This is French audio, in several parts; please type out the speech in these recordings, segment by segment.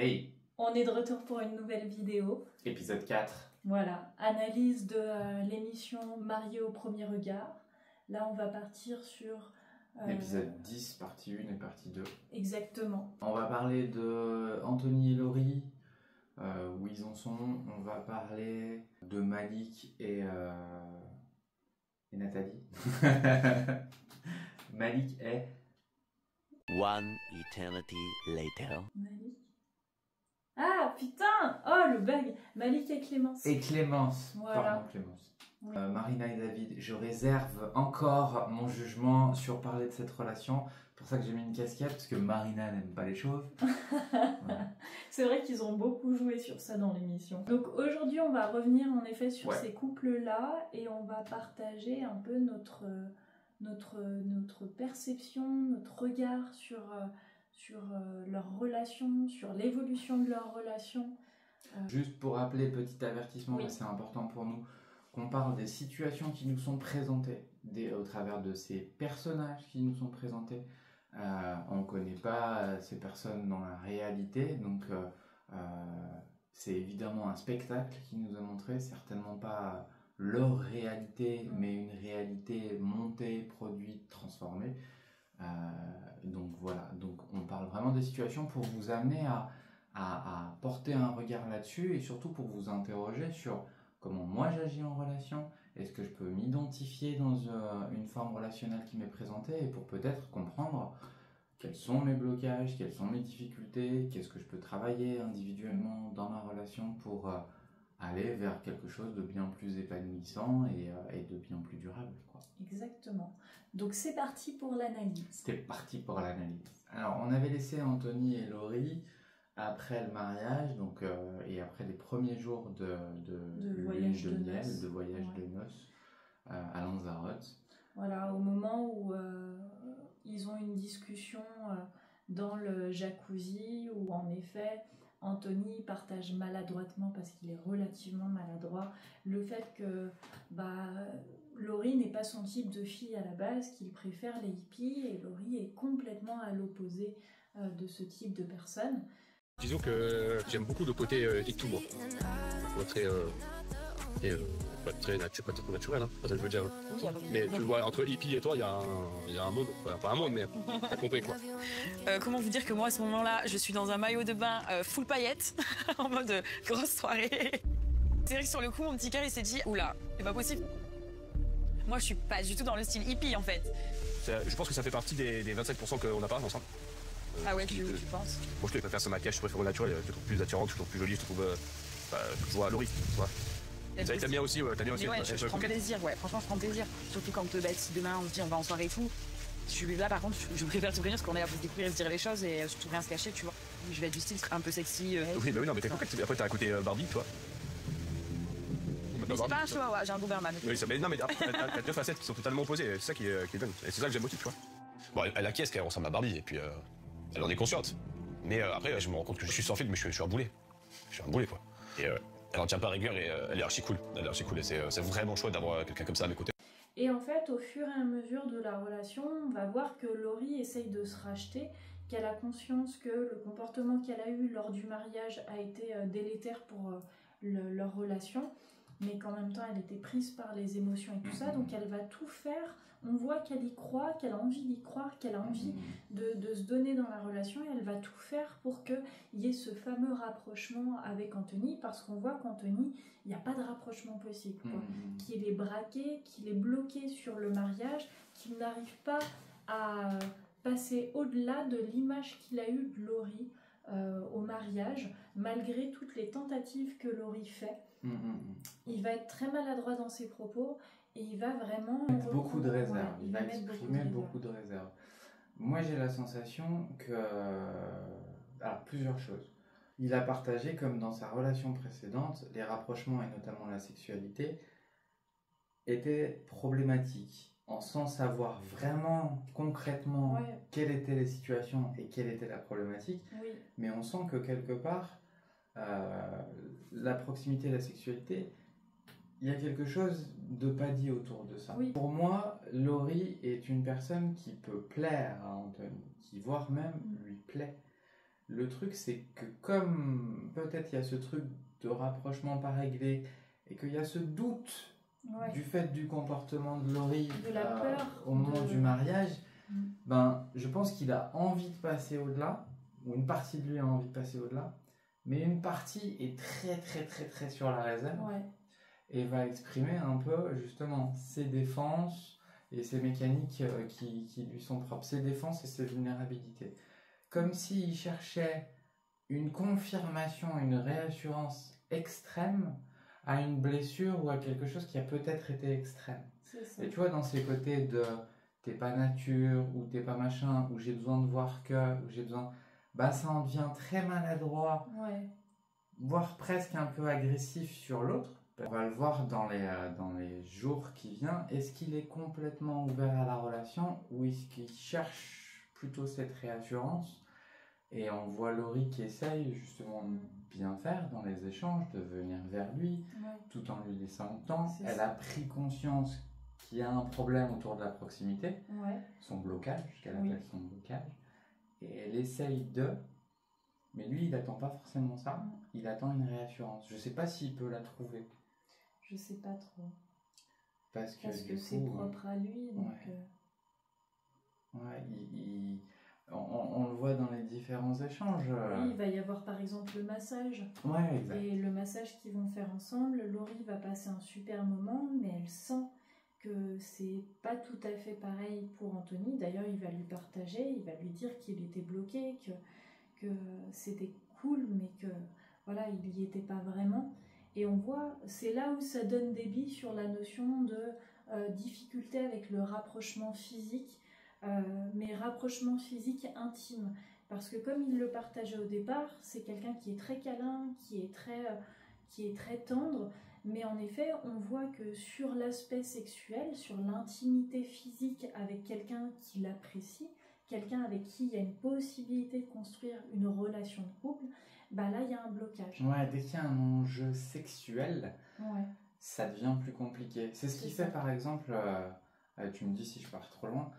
Hey, On est de retour pour une nouvelle vidéo. épisode 4. Voilà, analyse de l'émission Mariée au premier regard. Là, on va partir sur... Épisode 10, partie 1 et partie 2. Exactement. On va parler de Anthony et Laurie, où ils en sont. On va parler de Malik et Nathalie. Malik est... One eternity later. Malik. Ah, putain! Oh, le bug! Malik et Clémence. Et Clémence. Voilà. Pardon, Clémence. Oui. Marina et David, je réserve encore mon jugement sur parler de cette relation. C'est pour ça que j'ai mis une casquette, parce que Marina n'aime pas les chauves. Voilà. C'est vrai qu'ils ont beaucoup joué sur ça dans l'émission. Donc aujourd'hui, on va revenir en effet sur ces couples-là et on va partager un peu notre perception, notre regard sur leur relation, sur l'évolution de leur relation. Juste pour rappeler, petit avertissement, Oui. mais c'est important pour nous, qu'on parle des situations qui nous sont présentées au travers de ces personnages qui nous sont présentés. On ne connaît pas ces personnes dans la réalité, donc c'est évidemment un spectacle qui nous a montré, certainement pas leur réalité, mais une réalité montée, produite, transformée. Donc voilà, donc on parle vraiment des situations pour vous amener à porter un regard là-dessus et surtout pour vous interroger sur comment moi j'agis en relation, est-ce que je peux m'identifier dans une forme relationnelle qui m'est présentée et pour peut-être comprendre quels sont mes blocages, quelles sont mes difficultés, qu'est-ce que je peux travailler individuellement dans ma relation pour aller vers quelque chose de bien plus épanouissant et de bien plus durable, quoi. Exactement. Donc c'est parti pour l'analyse. C'était parti pour l'analyse. Alors, on avait laissé Anthony et Laurie après le mariage, donc, et après les premiers jours de voyage de miel, noces. de voyage Ouais. de noces à Lanzarote. Voilà, au moment où ils ont une discussion dans le jacuzzi, où en effet Anthony partage maladroitement, parce qu'il est relativement maladroit, le fait que Laurie n'est pas son type de fille à la base, qu'il préfère les hippies, et Laurie est complètement à l'opposé de ce type de personne. Disons que j'aime beaucoup le côté et tout, moi. C'est pas très naturel, hein, ça je veux dire. Mais tu vois, entre hippie et toi, il y a un monde, enfin, pas un monde, mais t'as compris quoi. Comment vous dire que moi, à ce moment-là, je suis dans un maillot de bain full paillettes, en mode grosse soirée. C'est vrai que sur le coup, mon petit cœur, il s'est dit, oula, c'est pas possible. Moi, je suis pas du tout dans le style hippie, en fait. Je pense que ça fait partie des 25% qu'on n'a pas ensemble. Ah ouais, tu penses? Moi, je préfère ce maquillage, je préfère au naturel, je te trouve plus attirante, je te trouve plus jolie, je te trouve toujours à Laurie, tu vois. T'aimes bien aussi, t'aimes bien aussi. Ouais, je prends plaisir, ouais, franchement, je prends plaisir. Surtout quand si demain on se dit on va en soirée et tout. Je suis là, par contre, je préfère te prévenir parce qu'on est là pour se découvrir et se dire les choses et surtout rien se cacher, tu vois. Je vais être du style un peu sexy. Oui, bah oui, non, mais t'es coquette. Après, t'as un côté Barbie, toi. Mais c'est pas un choix, j'ai un Doberman. Oui, mais non, mais t'as deux facettes qui sont totalement opposées, c'est ça qui est dingue. Et c'est ça que j'aime aussi, tu vois. Bon, elle acquiesce qu'elle ressemble à Barbie et puis elle en est consciente. Mais après, je me rends compte que je suis sans fil, mais je suis un boulet. Je suis un boulet, quoi. Et elle en tient pas rigueur et elle est archi cool. Elle est archi cool et c'est vraiment chouette d'avoir quelqu'un comme ça à mes côtés. Et en fait, au fur et à mesure de la relation, on va voir que Laurie essaye de se racheter, qu'elle a conscience que le comportement qu'elle a eu lors du mariage a été délétère pour leur relation, mais qu'en même temps elle était prise par les émotions et tout ça, donc elle va tout faire. On voit qu'elle y croit, qu'elle a envie d'y croire, qu'elle a envie de se donner dans la relation, et elle va tout faire pour qu'il y ait ce fameux rapprochement avec Anthony, parce qu'on voit qu'Anthony, il n'y a pas de rapprochement possible, quoi. Qu'il est braqué, qu'il est bloqué sur le mariage, qu'il n'arrive pas à passer au-delà de l'image qu'il a eue de Laurie au mariage, malgré toutes les tentatives que Laurie fait. Il va être très maladroit dans ses propos et il va vraiment mettre beaucoup de réserve. Ouais, il va exprimer beaucoup de réserve. Moi, j'ai la sensation que... Alors, plusieurs choses. Il a partagé, comme dans sa relation précédente, les rapprochements et notamment la sexualité étaient problématiques, sans savoir vraiment concrètement quelles étaient les situations et quelle était la problématique. Oui. Mais on sent que quelque part, la proximité et la sexualité, il y a quelque chose de pas dit autour de ça. Oui. Pour moi, Laurie est une personne qui peut plaire à Anthony, qui voire même lui plaît. Le truc, c'est que comme peut-être il y a ce truc de rapprochement pas réglé et qu'il y a ce doute du fait du comportement de Laurie de la peur, au moment du mariage, ben, je pense qu'il a envie de passer au-delà, ou une partie de lui a envie de passer au-delà, mais une partie est très sur la réserve et va exprimer un peu justement ses défenses et ses mécaniques qui lui sont propres, ses défenses et ses vulnérabilités. Comme s'il cherchait une confirmation, une réassurance extrême à une blessure ou à quelque chose qui a peut-être été extrême. Et tu vois, dans ces côtés de t'es pas nature, ou t'es pas machin, ou j'ai besoin de voir que, ou j'ai besoin... Bah ça en devient très maladroit, voire presque un peu agressif sur l'autre. On va le voir dans les jours qui viennent. Est-ce qu'il est complètement ouvert à la relation, ou est-ce qu'il cherche plutôt cette réassurance? Et on voit Laurie qui essaye justement de bien faire dans les échanges, de venir vers lui, tout en lui laissant le temps. Elle a pris conscience qu'il y a un problème autour de la proximité, son blocage, qu'elle appelle son blocage. Et elle essaye de... Mais lui, il n'attend pas forcément ça. Il attend une réassurance. Je ne sais pas s'il peut la trouver. Je sais pas trop. Parce que c'est propre à lui. Donc on le voit dans les différents échanges. Oui, il va y avoir par exemple le massage. Exact. Et le massage qu'ils vont faire ensemble, Laurie va passer un super moment, mais elle sent que c'est pas tout à fait pareil pour Anthony. D'ailleurs, il va lui partager, il va lui dire qu'il était bloqué, que c'était cool, mais que voilà, il y était pas vraiment. Et on voit, c'est là où ça donne des billes sur la notion de difficulté avec le rapprochement physique, mais rapprochement physique intime. Parce que comme il le partageait au départ, c'est quelqu'un qui est très câlin, qui est très tendre, mais en effet, on voit que sur l'aspect sexuel, sur l'intimité physique avec quelqu'un qui l'apprécie, quelqu'un avec qui il y a une possibilité de construire une relation de couple, bah là, il y a un blocage. Dès qu'il y a un enjeu sexuel, ça devient plus compliqué. C'est ce qui fait, par exemple, tu me dis si je pars trop loin,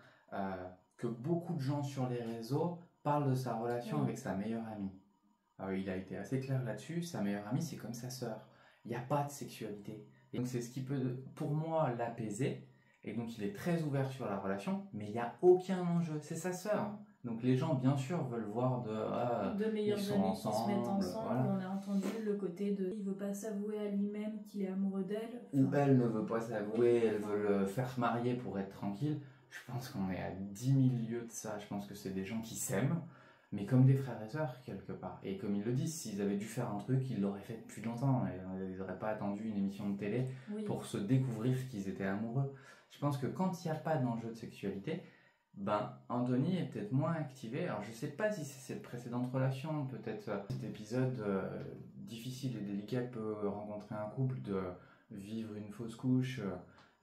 que beaucoup de gens sur les réseaux parlent de sa relation avec sa meilleure amie. Il a été assez clair là-dessus, sa meilleure amie, c'est comme sa sœur. Il n'y a pas de sexualité. Et donc c'est ce qui peut, pour moi, l'apaiser. Et donc il est très ouvert sur la relation, mais il n'y a aucun enjeu. C'est sa sœur. Donc les gens, bien sûr, veulent voir de meilleurs ils amis ensemble, qui se mettent ensemble. On a entendu le côté de il veut pas s'avouer à lui-même qu'il est amoureux d'elle. Ou elle ne veut pas s'avouer, elle veut le faire marier pour être tranquille. Je pense qu'on est à 10 000 lieues de ça. Je pense que c'est des gens qui s'aiment, mais comme des frères et sœurs quelque part. Et comme ils le disent, s'ils avaient dû faire un truc, ils l'auraient fait depuis longtemps. Ils n'auraient pas attendu une émission de télé pour se découvrir qu'ils étaient amoureux. Je pense que quand il n'y a pas d'enjeu de sexualité, ben Anthony est peut-être moins activé. Alors je sais pas si c'est cette précédente relation, peut-être cet épisode difficile et délicat que peut rencontrer un couple de vivre une fausse couche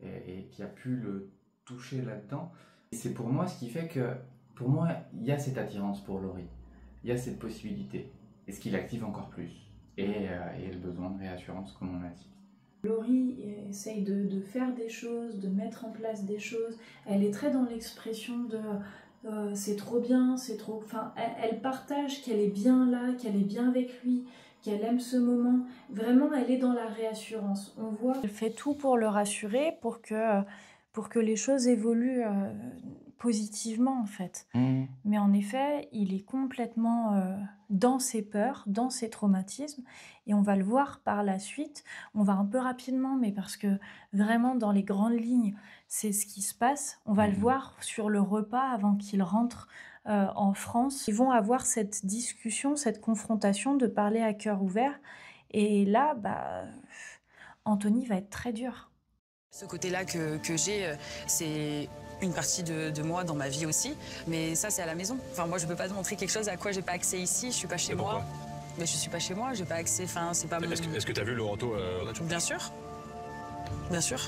et qui a pu le toucher là-dedans. Et c'est pour moi ce qui fait que, pour moi, il y a cette attirance pour Laurie. Il y a cette possibilité. Et ce qui l'active encore plus. Et le besoin de réassurance, comme on l'a dit. Laurie essaye de faire des choses, de mettre en place des choses. Elle est très dans l'expression de c'est trop bien, c'est trop... Enfin, elle partage qu'elle est bien là, qu'elle est bien avec lui, qu'elle aime ce moment. Vraiment, elle est dans la réassurance. On voit qu'elle fait tout pour le rassurer, pour que les choses évoluent positivement, en fait. Mais en effet, il est complètement dans ses peurs, dans ses traumatismes, et on va le voir par la suite. On va un peu rapidement, mais parce que vraiment, dans les grandes lignes, c'est ce qui se passe. On va le voir sur le repas avant qu'il rentre en France. Ils vont avoir cette discussion, cette confrontation de parler à cœur ouvert, et là, Anthony va être très dur. Ce côté-là que j'ai, c'est une partie de moi dans ma vie aussi, mais ça c'est à la maison. Enfin moi je peux pas te montrer quelque chose à quoi j'ai pas accès ici, je suis pas chez moi. Mais je suis pas chez moi, j'ai pas accès, enfin c'est pas mon... Est-ce que t'as vu Laurento nature? Bien sûr. Bien sûr.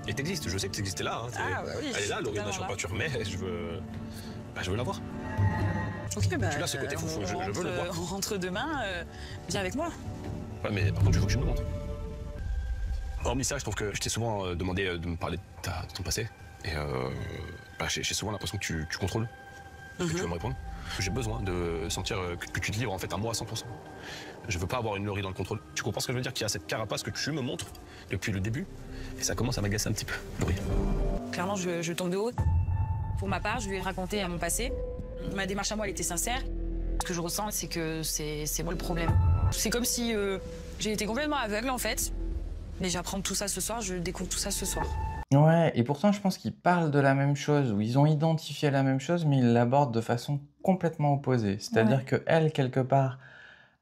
Et t'existes, je sais que t'existais là. Oui. Elle est là, Laurie nature peinture, mais je veux la voir. Ok, tu l'as ce côté foufou, je veux le voir. On rentre demain, viens avec moi. Ouais, mais par contre, il faut que tu me montres. Hormis ça, je trouve que je t'ai souvent demandé de me parler de ton passé. Et j'ai souvent l'impression que tu contrôles ce que tu vas me répondre. J'ai besoin de sentir que tu te livres en fait à moi à 100%. Je veux pas avoir une Laurie dans le contrôle. Tu comprends ce que je veux dire? Qu'il y a cette carapace que tu me montres depuis le début. Et ça commence à m'agacer un petit peu, Laurie. Clairement, je tombe de haut. Pour ma part, je lui ai raconté à mon passé. Ma démarche à moi, elle était sincère. Ce que je ressens, c'est que c'est moi le problème. C'est comme si j'ai été complètement aveugle, en fait. Mais j'apprends tout ça ce soir, je découvre tout ça ce soir. Ouais, et pourtant, je pense qu'ils parlent de la même chose, ou ils ont identifié la même chose, mais ils l'abordent de façon complètement opposée. C'est-à-dire que elle, quelque part,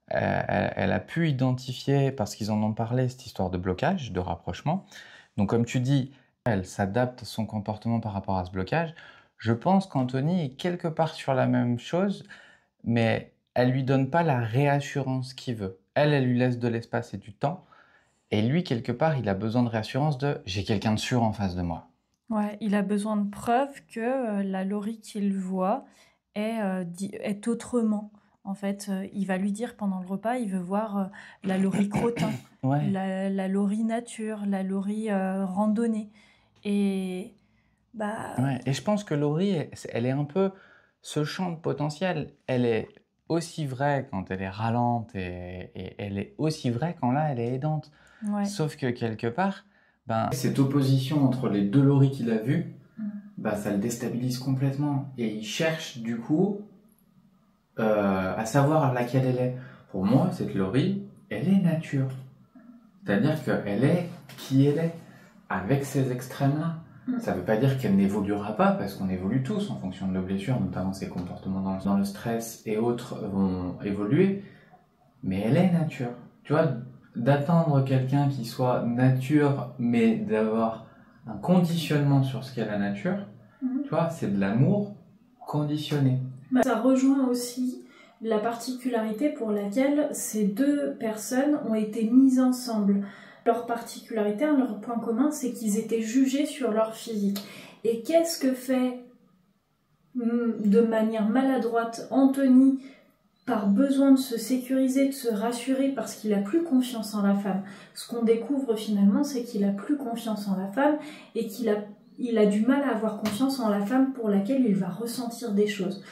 elle a pu identifier, parce qu'ils en ont parlé, cette histoire de blocage, de rapprochement. Donc, comme tu dis, elle s'adapte son comportement par rapport à ce blocage. Je pense qu'Anthony est quelque part sur la même chose, mais elle lui donne pas la réassurance qu'il veut. Elle lui laisse de l'espace et du temps. Et lui, quelque part, il a besoin de réassurance de « j'ai quelqu'un de sûr en face de moi ». Ouais, il a besoin de preuves que la Laurie qu'il voit est autrement. En fait, il va lui dire pendant le repas, il veut voir la Laurie crottin, Ouais. la Laurie nature, la Laurie randonnée. Et bah Ouais. Et je pense que Laurie, elle est un peu ce champ de potentiel. Elle est aussi vraie quand elle est râlante et elle est aussi vraie quand là, elle est aidante. ouais. Sauf que quelque part, cette opposition entre les deux Laurie qu'il a vues, ça le déstabilise complètement. Et il cherche du coup à savoir laquelle elle est. Pour moi, cette Laurie, elle est nature. C'est-à-dire qu'elle est qui elle est, avec ces extrêmes-là. Ça ne veut pas dire qu'elle n'évoluera pas, parce qu'on évolue tous en fonction de nos blessures, notamment ses comportements dans le stress et autres vont évoluer, mais elle est nature. Tu vois, d'attendre quelqu'un qui soit nature, mais d'avoir un conditionnement sur ce qu'est la nature, tu vois, c'est de l'amour conditionné. Ça rejoint aussi la particularité pour laquelle ces deux personnes ont été mises ensemble. Leur particularité, leur point commun, c'est qu'ils étaient jugés sur leur physique. Et qu'est-ce que fait de manière maladroite Anthony par besoin de se sécuriser, de se rassurer parce qu'il a plus confiance en la femme? Ce qu'on découvre finalement, c'est qu'il a plus confiance en la femme et qu'il a du mal à avoir confiance en la femme pour laquelle il va ressentir des choses.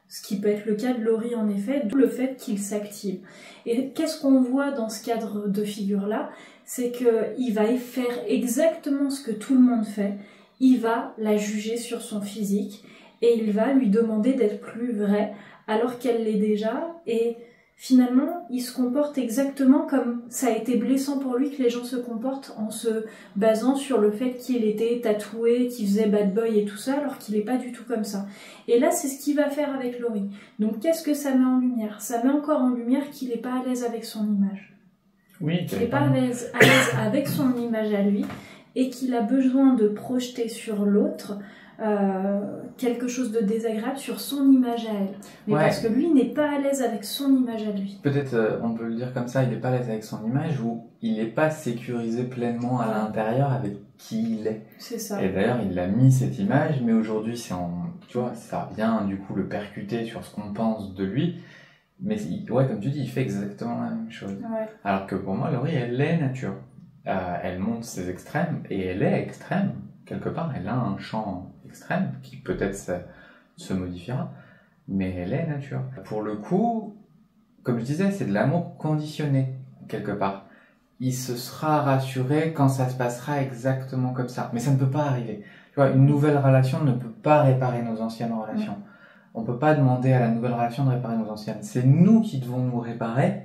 Ce qui peut être le cas de Laurie en effet, d'où le fait qu'il s'active. Et qu'est-ce qu'on voit dans ce cadre de figure-là? C'est qu'il va faire exactement ce que tout le monde fait. Il va la juger sur son physique et il va lui demander d'être plus vraie alors qu'elle l'est déjà. Et finalement, il se comporte exactement comme ça a été blessant pour lui que les gens se comportent en se basant sur le fait qu'il était tatoué, qu'il faisait bad boy et tout ça, alors qu'il n'est pas du tout comme ça. Et là, c'est ce qu'il va faire avec Laurie. Donc, qu'est-ce que ça met en lumière? Ça met encore en lumière qu'il n'est pas à l'aise avec son image. Oui, qu'il n'est pas à l'aise avec son image à lui et qu'il a besoin de projeter sur l'autre quelque chose de désagréable sur son image à elle. Mais parce que lui n'est pas à l'aise avec son image à lui. Peut-être on peut le dire comme ça, il n'est pas à l'aise avec son image ou il n'est pas sécurisé pleinement à l'intérieur avec qui il est. C'est ça. Et d'ailleurs, il a mis cette image, mais aujourd'hui, tu vois, ça vient du coup le percuter sur ce qu'on pense de lui. Mais comme tu dis, il fait exactement la même chose. Ouais. Alors que pour moi, Laurie, elle est nature. Elle montre ses extrêmes et elle est extrême. Quelque part, elle a un champ extrême qui peut-être se modifiera, mais elle est nature. Pour le coup, comme je disais, c'est de l'amour conditionné, quelque part. Il se sera rassuré quand ça se passera exactement comme ça. Mais ça ne peut pas arriver. Tu vois, une nouvelle relation ne peut pas réparer nos anciennes relations. On ne peut pas demander à la nouvelle relation de réparer nos anciennes. C'est nous qui devons nous réparer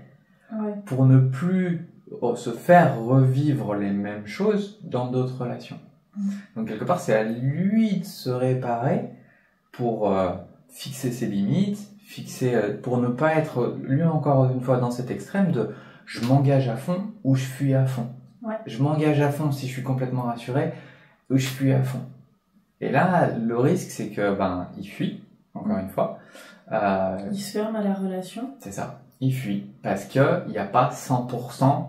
pour ne plus se faire revivre les mêmes choses dans d'autres relations. Donc quelque part, c'est à lui de se réparer pour fixer ses limites, pour ne pas être, lui encore une fois, dans cet extrême de je m'engage à fond ou je fuis à fond. Ouais. Je m'engage à fond si je suis complètement rassuré ou je fuis à fond. Et là, le risque, c'est que il fuit, encore une fois. Il se ferme à la relation. C'est ça, il fuit. Parce qu'il n'y a pas 100%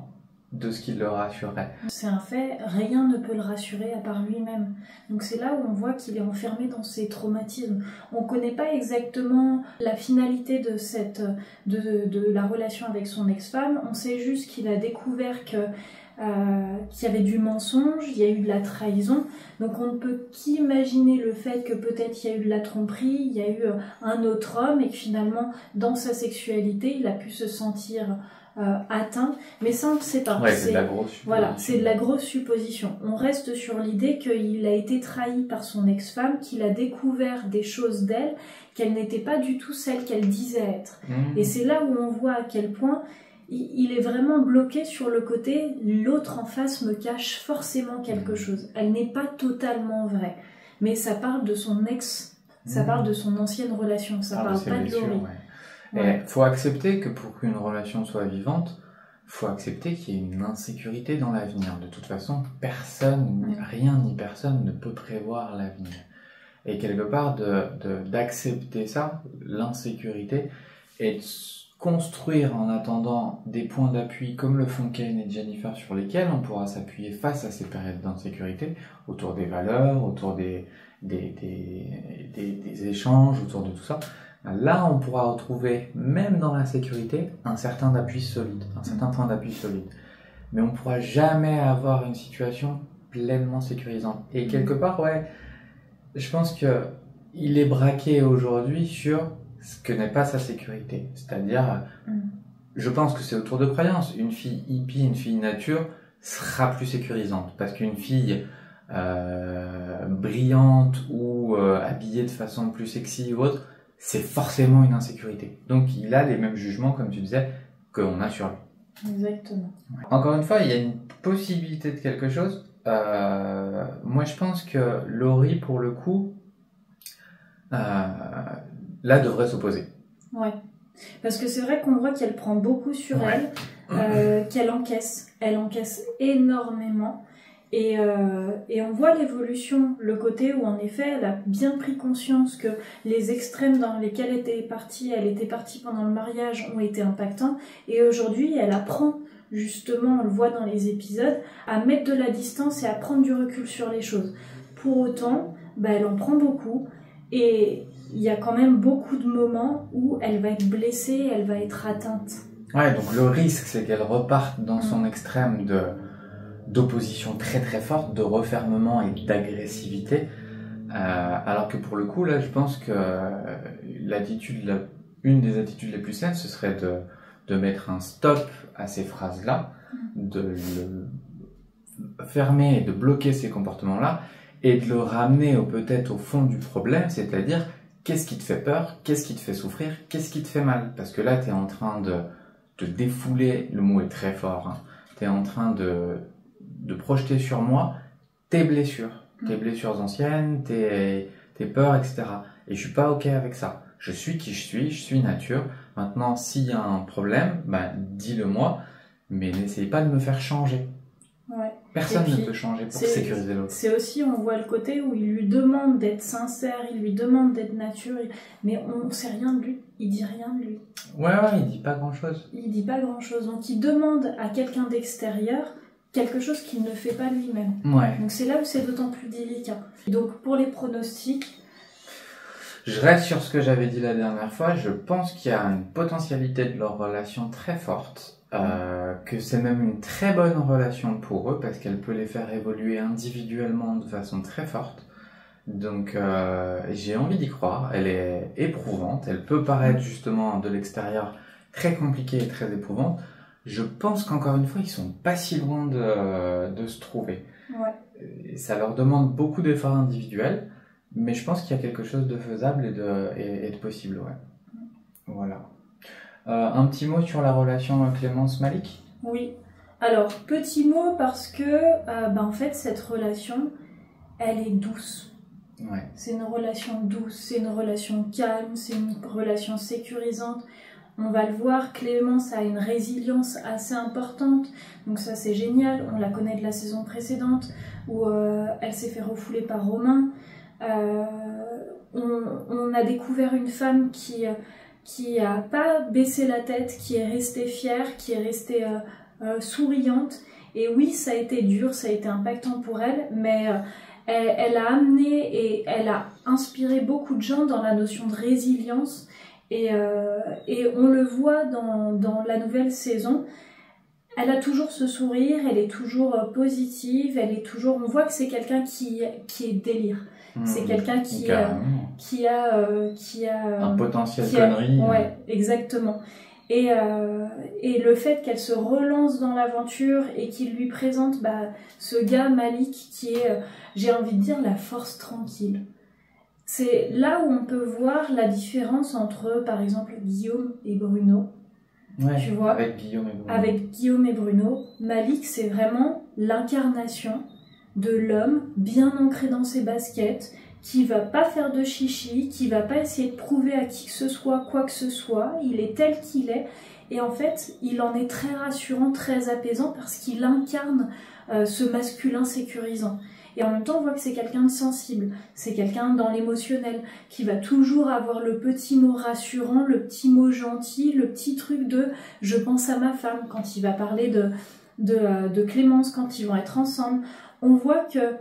de ce qui le rassurerait. C'est un fait, rien ne peut le rassurer à part lui-même. Donc c'est là où on voit qu'il est enfermé dans ses traumatismes. On ne connaît pas exactement la finalité de la relation avec son ex-femme. On sait juste qu'il a découvert qu'il y avait du mensonge, il y a eu de la trahison. Donc on ne peut qu'imaginer le fait que peut-être il y a eu de la tromperie, il y a eu un autre homme et que finalement dans sa sexualité il a pu se sentir atteint, mais ça on ne sait pas. Ouais, c'est de la grosse supposition. Voilà, c'est de la grosse supposition. On reste sur l'idée qu'il a été trahi par son ex-femme, qu'il a découvert des choses d'elle, qu'elle n'était pas du tout celle qu'elle disait être. Et c'est là où on voit à quel point il est vraiment bloqué sur le côté l'autre en face me cache forcément quelque chose. Elle n'est pas totalement vraie, mais ça parle de son ex, ça parle de son ancienne relation, ça parle pas de Laurie. Il faut accepter que pour qu'une relation soit vivante, il faut accepter qu'il y ait une insécurité dans l'avenir. De toute façon, personne, rien ni personne ne peut prévoir l'avenir. Et quelque part, d'accepter ça, l'insécurité, et de construire en attendant des points d'appui comme le font Ken et Jennifer sur lesquels on pourra s'appuyer face à ces périodes d'insécurité, autour des valeurs, autour des échanges, autour de tout ça. Là, on pourra retrouver, même dans la sécurité, un certain appui solide, un certain point d'appui solide. Mais on ne pourra jamais avoir une situation pleinement sécurisante. Et quelque part, je pense qu'il est braqué aujourd'hui sur ce que n'est pas sa sécurité. C'est-à-dire, je pense que c'est autour de croyances. Une fille hippie, une fille nature sera plus sécurisante. Parce qu'une fille brillante ou habillée de façon plus sexy ou autre, c'est forcément une insécurité. Donc il a les mêmes jugements, comme tu disais, qu'on a sur lui. Exactement. Encore une fois, il y a une possibilité de quelque chose. Moi, je pense que Laurie, pour le coup, là, devrait s'opposer. Ouais. Parce que c'est vrai qu'on voit qu'elle prend beaucoup sur elle, qu'elle encaisse. Elle encaisse énormément. Et on voit l'évolution, le côté où en effet elle a bien pris conscience que les extrêmes dans lesquels elle était partie pendant le mariage ont été impactants, et aujourd'hui elle apprend justement, on le voit dans les épisodes, à mettre de la distance et à prendre du recul sur les choses. Pour autant, elle en prend beaucoup, et il y a quand même beaucoup de moments où elle va être blessée, elle va être atteinte. Ouais, donc le risque c'est qu'elle reparte dans son extrême d'opposition très très forte, de refermement et d'agressivité, alors que pour le coup là je pense que une des attitudes les plus saines ce serait de mettre un stop à ces phrases là, de le fermer et de bloquer ces comportements là et de le ramener peut-être au fond du problème, c'est-à-dire qu'est-ce qui te fait peur, qu'est-ce qui te fait souffrir, qu'est-ce qui te fait mal, parce que là tu es en train de défouler, le mot est très fort, hein. Tu es en train de projeter sur moi tes blessures anciennes, tes peurs, etc. Et je suis pas ok avec ça. Je suis qui je suis nature. Maintenant, s'il y a un problème, dis-le moi, mais n'essayez pas de me faire changer. Ouais. Personne ne peut changer pour sécuriser l'autre. C'est aussi, on voit le côté où il lui demande d'être sincère, il lui demande d'être nature, mais on ne sait rien de lui, il dit rien de lui. Ouais, il dit pas grand-chose. Il dit pas grand-chose, donc il demande à quelqu'un d'extérieur quelque chose qu'il ne fait pas lui-même. Ouais. Donc c'est là où c'est d'autant plus délicat. Donc pour les pronostics... Je reste sur ce que j'avais dit la dernière fois, je pense qu'il y a une potentialité de leur relation très forte, que c'est même une très bonne relation pour eux, parce qu'elle peut les faire évoluer individuellement de façon très forte. Donc j'ai envie d'y croire, elle est éprouvante, elle peut paraître justement de l'extérieur très compliquée et très éprouvante. Je pense qu'encore une fois, ils sont pas si loin de se trouver. Ouais. Et ça leur demande beaucoup d'efforts individuels, mais je pense qu'il y a quelque chose de faisable et de possible, ouais. Voilà. Un petit mot sur la relation Clémence-Malik ? Oui. Alors, petit mot parce que, en fait, cette relation, elle est douce. Ouais. C'est une relation douce, c'est une relation calme, c'est une relation sécurisante. On va le voir, Clémence a une résilience assez importante, donc ça c'est génial. On la connaît de la saison précédente où elle s'est fait refouler par Romain. On a découvert une femme qui a pas baissé la tête, qui est restée fière, qui est restée souriante. Et oui, ça a été dur, ça a été impactant pour elle, mais elle a amené et elle a inspiré beaucoup de gens dans la notion de résilience. Et on le voit dans la nouvelle saison. Elle a toujours ce sourire, elle est toujours positive, on voit que c'est quelqu'un qui est délire. C'est quelqu'un qui a un potentiel connerie. Ouais, exactement. Et le fait qu'elle se relance dans l'aventure et qu'il lui présente ce gars Malik qui est, j'ai envie de dire, la force tranquille. C'est là où on peut voir la différence entre, par exemple, Guillaume et Bruno. Ouais, tu vois, avec Guillaume et Bruno, Malik, c'est vraiment l'incarnation de l'homme bien ancré dans ses baskets, qui va pas faire de chichi, qui va pas essayer de prouver à qui que ce soit quoi que ce soit. Il est tel qu'il est, et en fait, il en est très rassurant, très apaisant, parce qu'il incarne ce masculin sécurisant. Et en même temps, on voit que c'est quelqu'un de sensible, c'est quelqu'un dans l'émotionnel, qui va toujours avoir le petit mot rassurant, le petit mot gentil, le petit truc de « je pense à ma femme » quand il va parler de Clémence, quand ils vont être ensemble. On voit que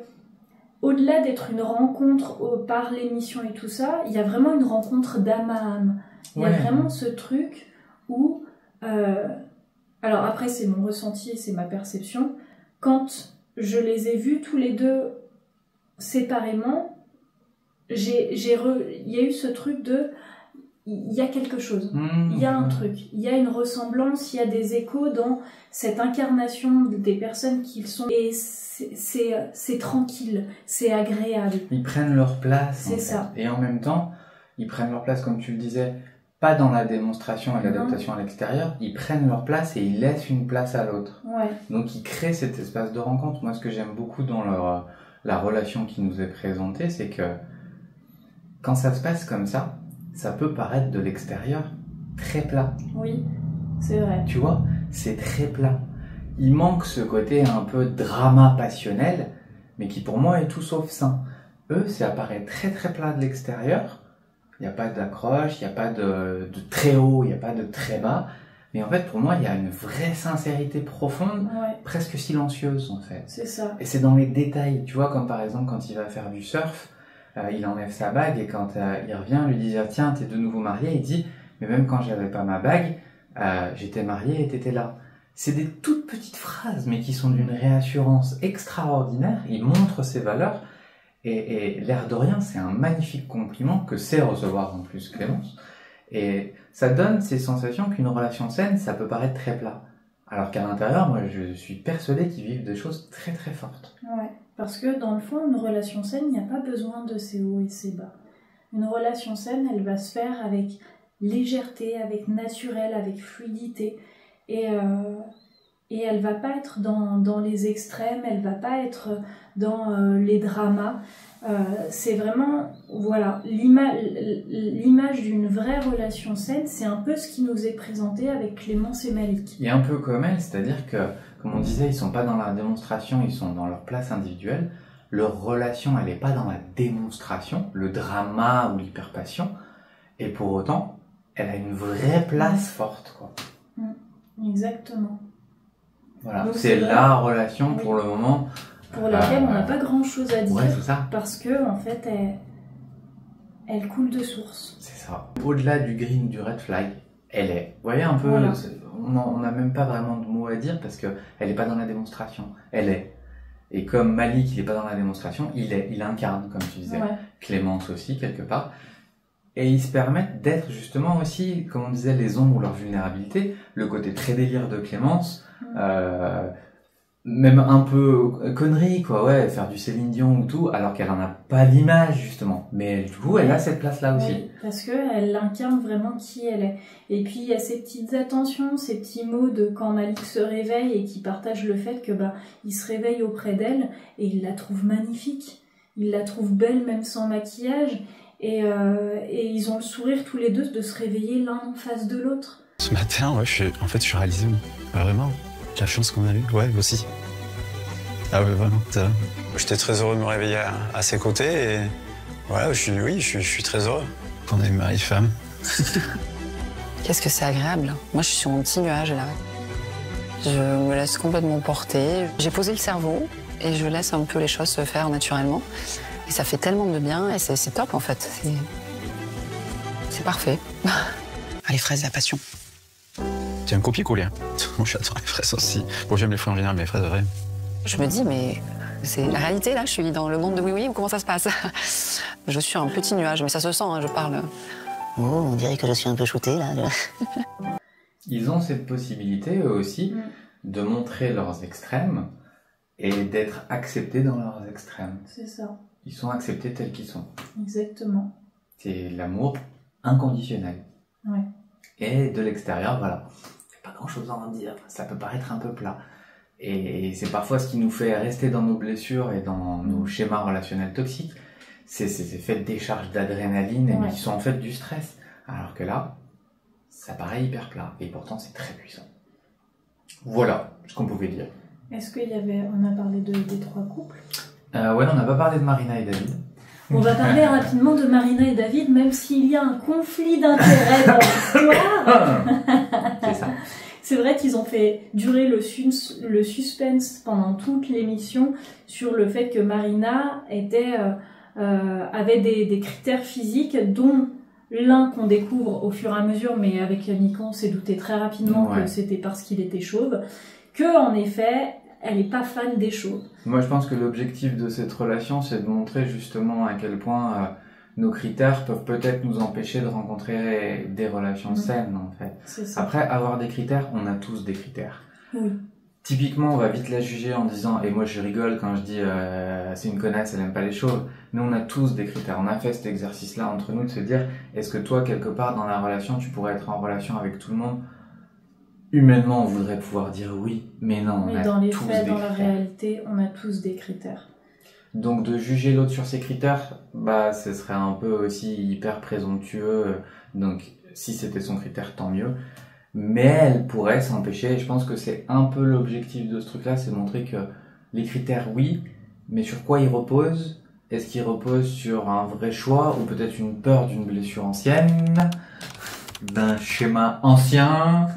au-delà d'être une rencontre par l'émission et tout ça, il y a vraiment une rencontre d'âme à âme. Il y a vraiment ce truc où... alors après, c'est mon ressenti, c'est ma perception. Quand je les ai vus tous les deux séparément, il y a eu ce truc de... Il y a quelque chose, il y a un truc, il y a une ressemblance, il y a des échos dans cette incarnation des personnes qu'ils sont. Et c'est tranquille, c'est agréable. Ils prennent leur place. C'est ça. Et en même temps, ils prennent leur place, comme tu le disais, pas dans la démonstration et l'adaptation à l'extérieur, ils prennent leur place et ils laissent une place à l'autre. Ouais. Donc ils créent cet espace de rencontre. Moi, ce que j'aime beaucoup dans la relation qui nous est présentée, c'est que quand ça se passe comme ça peut paraître de l'extérieur très plat. Oui, c'est vrai. Tu vois, c'est très plat. Il manque ce côté un peu drama passionnel, mais qui pour moi est tout sauf sain. Eux, ça apparaît très très plat de l'extérieur. Il n'y a pas d'accroche, il n'y a pas de très haut, il n'y a pas de très bas. Mais en fait, pour moi, il y a une vraie sincérité profonde, presque silencieuse en fait. C'est ça. Et c'est dans les détails. Tu vois, comme par exemple quand il va faire du surf, il enlève sa bague et quand il revient, lui dit « Tiens, t'es de nouveau marié ?» Il dit « Mais même quand j'avais pas ma bague, j'étais marié et t'étais là. » C'est des toutes petites phrases, mais qui sont d'une réassurance extraordinaire. Il montre ses valeurs. Et l'air de rien, c'est un magnifique compliment que sait recevoir en plus Clémence. Et ça donne ces sensations qu'une relation saine, ça peut paraître très plat. Alors qu'à l'intérieur, moi, je suis persuadée qu'ils vivent des choses très très fortes. Ouais, parce que dans le fond, une relation saine, il n'y a pas besoin de ses hauts et ses bas. Une relation saine, elle va se faire avec légèreté, avec naturel, avec fluidité. Et elle va pas être dans les extrêmes, elle va pas être dans les dramas. C'est vraiment, voilà, l'image d'une vraie relation saine, c'est un peu ce qui nous est présenté avec Clémence et Malik. Et un peu comme elle, c'est-à-dire que, comme on disait, ils sont pas dans la démonstration, ils sont dans leur place individuelle. Leur relation, elle n'est pas dans la démonstration, le drama ou l'hyperpassion. Et pour autant, elle a une vraie place forte, quoi. Exactement. Voilà, c'est la relation pour le moment. Pour laquelle on n'a pas grand chose à dire. Ouais, c'est ça. Parce que, en fait, elle coule de source. C'est ça. Au-delà du green, du red flag, elle est. Vous voyez un peu, voilà. On n'a même pas vraiment de mots à dire parce qu'elle n'est pas dans la démonstration. Elle est. Et comme Malik, il n'est pas dans la démonstration, il incarne, comme tu disais. Clémence aussi, quelque part. Et ils se permettent d'être justement aussi, comme on disait, les ombres ou leur vulnérabilité, le côté très délire de Clémence, même un peu connerie, quoi, ouais, faire du Céline Dion ou tout, alors qu'elle n'en a pas l'image, justement. Mais du coup, elle a cette place-là aussi. Oui, parce qu'elle incarne vraiment qui elle est. Et puis, il y a ces petites attentions, ces petits mots de quand Malik se réveille et qui partage le fait que il se réveille auprès d'elle et il la trouve magnifique. Il la trouve belle, même sans maquillage. Et ils ont le sourire tous les deux de se réveiller l'un en face de l'autre. Ce matin, ouais, je suis réalisé, vraiment. La chance qu'on a eue, ouais, aussi. Ah ouais, vraiment. J'étais très heureux de me réveiller à ses côtés et voilà, je suis très heureux qu'on ait mari-femme. Qu'est-ce que c'est agréable. Moi, je suis sur mon petit nuage là. Je me laisse complètement porter. J'ai posé le cerveau et je laisse un peu les choses se faire naturellement. Et ça fait tellement de bien et c'est top en fait. C'est parfait. Ah, les fraises, la passion. C'est un copier-coller. Moi, j'adore les fraises aussi. Bon, j'aime les fruits en général, mais les fraises, ouais. Je me dis, mais c'est la réalité là, je suis dans le monde de Oui Oui ou comment ça se passe? Je suis un petit nuage, mais ça se sent, hein, je parle. Oh, on dirait que je suis un peu shootée là. Ils ont cette possibilité, eux aussi, de montrer leurs extrêmes et d'être acceptés dans leurs extrêmes. C'est ça. Ils sont acceptés tels qu'ils sont. Exactement. C'est l'amour inconditionnel. Ouais. Et de l'extérieur, voilà. Il n'y a pas grand-chose à en dire. Ça peut paraître un peu plat. Et c'est parfois ce qui nous fait rester dans nos blessures et dans nos schémas relationnels toxiques. C'est ces effets de décharge d'adrénaline, mais qui sont en fait du stress. Alors que là, ça paraît hyper plat. Et pourtant, c'est très puissant. Voilà ce qu'on pouvait dire. Est-ce qu'il y avait... On a parlé des 3 couples. Ouais, on n'a pas parlé de Marina et David. On va parler rapidement de Marina et David, même s'il y a un conflit d'intérêts dans l'histoire. C'est ça. C'est vrai qu'ils ont fait durer le suspense pendant toute l'émission sur le fait que Marina avait des critères physiques, dont l'un qu'on découvre au fur et à mesure, mais avec Nico on s'est douté très rapidement que c'était parce qu'il était chauve, que en effet, elle n'est pas fan des chauves. Moi, je pense que l'objectif de cette relation, c'est de montrer justement à quel point nos critères peuvent peut-être nous empêcher de rencontrer des relations saines, en fait. C'est ça. Après, avoir des critères, on a tous des critères. Oui. Typiquement, on va vite la juger en disant, et moi je rigole quand je dis c'est une connasse, elle aime pas les chauves, mais on a tous des critères. On a fait cet exercice-là entre nous de se dire, est-ce que toi, quelque part dans la relation, tu pourrais être en relation avec tout le monde? Humainement, on voudrait pouvoir dire oui, mais non, on a dans les tous faits, des dans critères. la réalité, on a tous des critères. Donc de juger l'autre sur ses critères, bah ce serait un peu aussi hyper présomptueux. Donc si c'était son critère, tant mieux. Mais elle pourrait s'empêcher, et je pense que c'est un peu l'objectif de ce truc-là, c'est de montrer que les critères, oui, mais sur quoi ils reposent? Est-ce qu'ils reposent sur un vrai choix, ou peut-être une peur d'une blessure ancienne, d'un schéma ancien?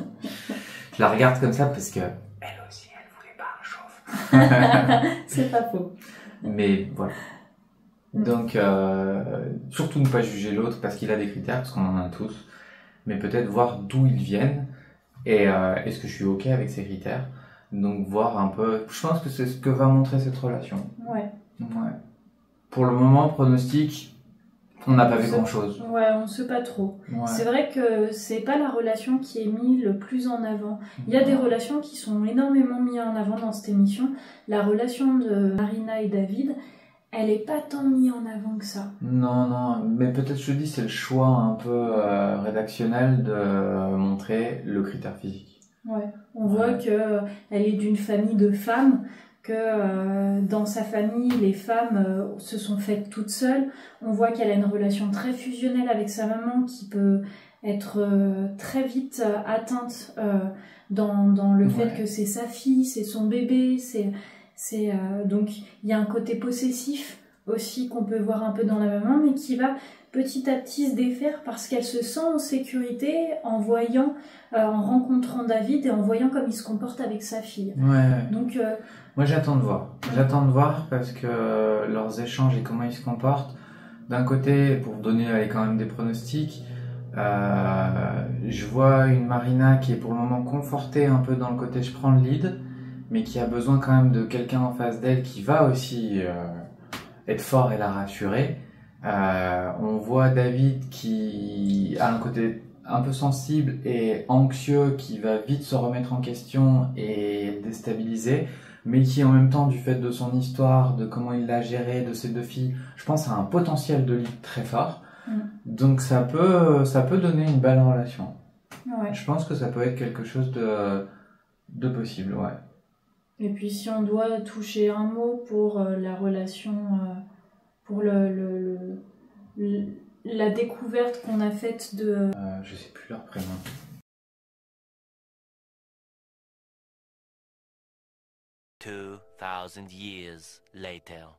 Je la regarde comme ça parce que elle aussi, elle voulait pas un chauve. C'est pas faux. Mais voilà. Donc, surtout ne pas juger l'autre parce qu'il a des critères, parce qu'on en a tous. Mais peut-être voir d'où ils viennent et est-ce que je suis OK avec ces critères. Donc, voir un peu. Je pense que c'est ce que va montrer cette relation. Ouais. Pour le moment, pronostic, on n'a pas vu grand-chose. Ouais, on sait pas trop. Ouais. C'est vrai que c'est pas la relation qui est mise le plus en avant. Il y a des relations qui sont énormément mises en avant dans cette émission. La relation de Marina et David, elle est pas tant mise en avant que ça. Non, mais peut-être je te dis, c'est le choix un peu rédactionnel de montrer le critère physique. Ouais, on voit que elle est d'une famille de femmes, que dans sa famille, les femmes se sont faites toutes seules. On voit qu'elle a une relation très fusionnelle avec sa maman qui peut être très vite atteinte dans le fait que c'est sa fille, c'est son bébé. Donc il y a un côté possessif aussi qu'on peut voir un peu dans la maman, mais qui va petit à petit se défaire parce qu'elle se sent en sécurité en rencontrant David et en voyant comme il se comporte avec sa fille. Donc moi j'attends de voir. J'attends de voir parce que leurs échanges et comment ils se comportent, d'un côté, pour donner quand même des pronostics, je vois une Marina qui est pour le moment confortée un peu dans le côté je prends le lead, mais qui a besoin quand même de quelqu'un en face d'elle qui va aussi être fort et la rassurer. On voit David qui a un côté un peu sensible et anxieux, qui va vite se remettre en question et déstabiliser, mais qui en même temps, du fait de son histoire, de comment il l'a géré, de ses 2 filles, je pense a un potentiel de lead très fort. Donc ça peut donner une belle relation. Je pense que ça peut être quelque chose de possible, Et puis si on doit toucher un mot pour la relation, pour la découverte qu'on a faite de... je sais plus leur prénom. Years later.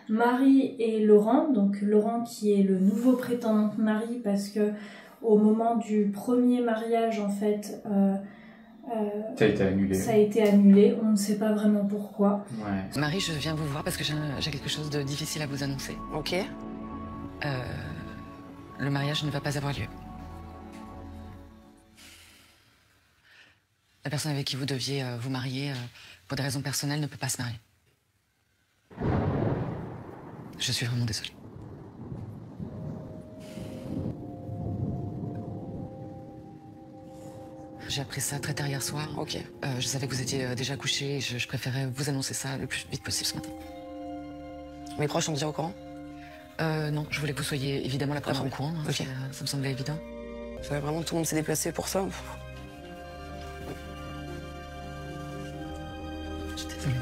Marie et Laurent, donc Laurent qui est le nouveau prétendant de Marie parce que au moment du premier mariage, en fait, ça a été annulé. Ça a été annulé. On ne sait pas vraiment pourquoi. Ouais. Marie, je viens vous voir parce que j'ai quelque chose de difficile à vous annoncer. Ok. Le mariage ne va pas avoir lieu. La personne avec qui vous deviez vous marier pour des raisons personnelles ne peut pas se marier. Je suis vraiment désolée. J'ai appris ça très tard hier soir. Ok. Je savais que vous étiez déjà couché et je préférais vous annoncer ça le plus vite possible ce matin. Mes proches sont déjà au courant? Non, je voulais que vous soyez évidemment la première au courant. Hein, Ok. Ça me semblait évident. Vraiment, tout le monde s'est déplacé pour ça. Je suis désolée.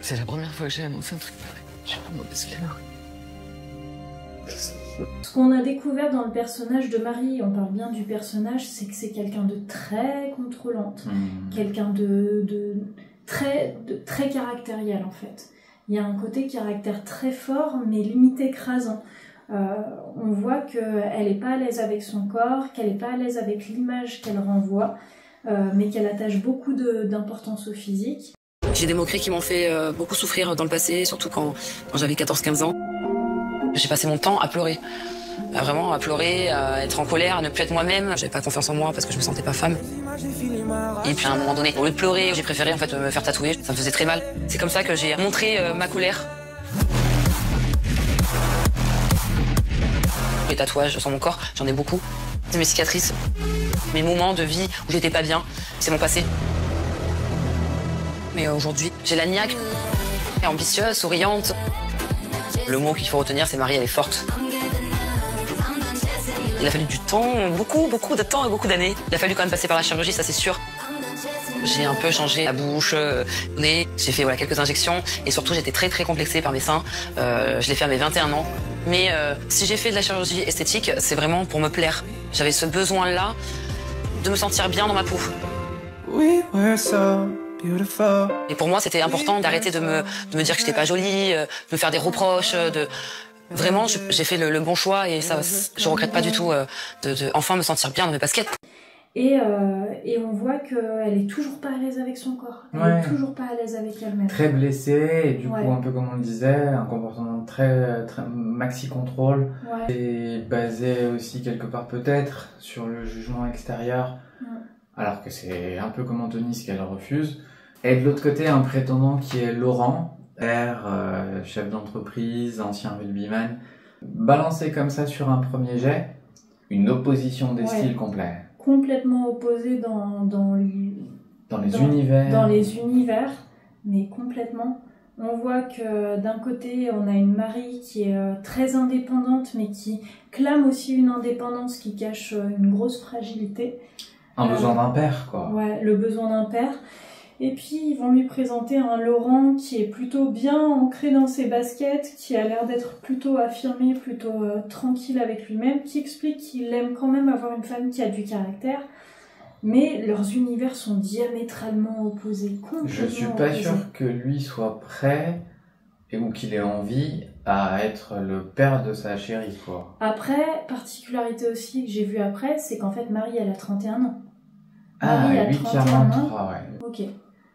C'est la première fois que j'ai annoncé un truc pareil. Je suis vraiment désolée. Ce qu'on a découvert dans le personnage de Marie, on parle bien du personnage, c'est que c'est quelqu'un de très contrôlante, quelqu'un de très caractériel en fait. Il y a un côté caractère très fort, mais limite écrasant. On voit qu'elle n'est pas à l'aise avec son corps, qu'elle n'est pas à l'aise avec l'image qu'elle renvoie, mais qu'elle attache beaucoup d'importance au physique. J'ai des moqueries qui m'ont fait beaucoup souffrir dans le passé, surtout quand j'avais 14-15 ans. J'ai passé mon temps à pleurer. Vraiment à pleurer, à être en colère, à ne plus être moi-même. J'avais pas confiance en moi parce que je me sentais pas femme. Et puis à un moment donné, au lieu de pleurer, j'ai préféré en fait me faire tatouer. Ça me faisait très mal. C'est comme ça que j'ai montré ma colère. Les tatouages sur mon corps, j'en ai beaucoup. C'est mes cicatrices, mes moments de vie où j'étais pas bien. C'est mon passé. Mais aujourd'hui, j'ai la niaque, ambitieuse, souriante. Le mot qu'il faut retenir, c'est Marie, elle est forte. Il a fallu du temps, beaucoup de temps et beaucoup d'années. Il a fallu quand même passer par la chirurgie, ça c'est sûr. J'ai un peu changé la bouche, le nez. J'ai fait quelques injections et surtout j'étais très complexée par mes seins. Je l'ai fait à mes 21 ans. Mais si j'ai fait de la chirurgie esthétique, c'est vraiment pour me plaire. J'avais ce besoin-là de me sentir bien dans ma peau. Et pour moi, c'était important d'arrêter de me dire que j'étais pas jolie, de me faire des reproches, Vraiment, j'ai fait le bon choix et ça, je regrette pas du tout de enfin me sentir bien dans mes baskets. Et on voit qu'elle est toujours pas à l'aise avec son corps. Elle est toujours pas à l'aise avec elle-même. Très blessée, et du coup, un peu comme on le disait, un comportement très maxi-contrôle. Et basé aussi quelque part peut-être sur le jugement extérieur, alors que c'est un peu comme Anthony ce qu'elle refuse. Et de l'autre côté, un prétendant qui est Laurent, père, chef d'entreprise, ancien rugbyman, balancé comme ça sur un premier jet, une opposition des styles complets. Complètement opposé dans les univers, mais complètement. On voit que d'un côté, on a une Marie qui est très indépendante, mais qui clame aussi une indépendance qui cache une grosse fragilité. Un besoin d'un père, quoi. Ouais, le besoin d'un père. Et puis, ils vont lui présenter un Laurent qui est plutôt bien ancré dans ses baskets, qui a l'air d'être plutôt affirmé, plutôt tranquille avec lui-même, qui explique qu'il aime quand même avoir une femme qui a du caractère. Mais leurs univers sont diamétralement opposés. Je suis pas sûr que lui soit prêt, ou qu'il ait envie, à être le père de sa chérie, quoi. Après, particularité aussi que j'ai vue après, c'est qu'en fait, Marie, elle a 31 ans. Ah, Marie et lui, 43, ouais. Ok.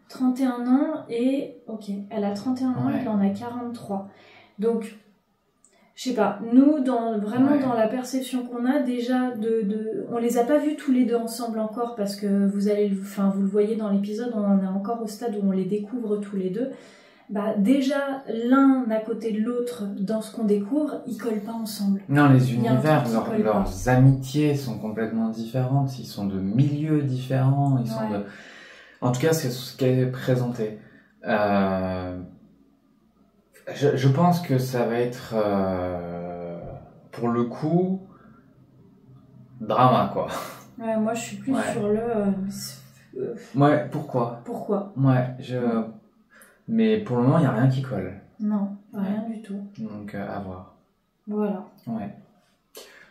31 ans et... Ok, elle a 31 ans, il en a 43. Donc, je sais pas, nous, dans la perception qu'on a, déjà, on les a pas vus tous les deux ensemble encore, parce que vous le voyez dans l'épisode, on en est encore au stade où on les découvre tous les deux. Bah, déjà, l'un à côté de l'autre, dans ce qu'on découvre, ils collent pas ensemble. Non, les univers, leurs amitiés sont complètement différentes, ils sont de milieux différents, ils sont de... En tout cas, c'est ce qui est présenté. Je pense que ça va être, pour le coup, drama, quoi. Ouais, moi, je suis plus sur le... Ouais, pourquoi ? Ouais, mais pour le moment, il n'y a rien qui colle. Non, rien du tout. Donc, à voir. Voilà. Ouais.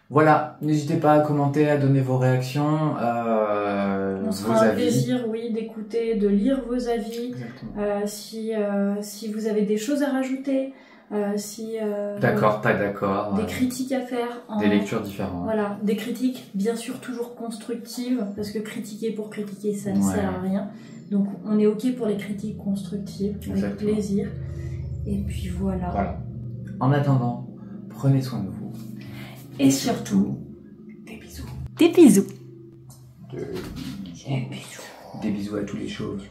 Voilà, n'hésitez pas à commenter, à donner vos réactions, on sera un plaisir, d'écouter, de lire vos avis. Si vous avez des choses à rajouter, D'accord, pas d'accord. Des critiques à faire. Des lectures différentes. Voilà, des critiques bien sûr toujours constructives, parce que critiquer pour critiquer, ça ne sert à rien. Donc on est ok pour les critiques constructives, avec plaisir. Et puis voilà. En attendant, prenez soin de vous. Et surtout, des bisous. Des bisous. Des bisous à tous les chauves.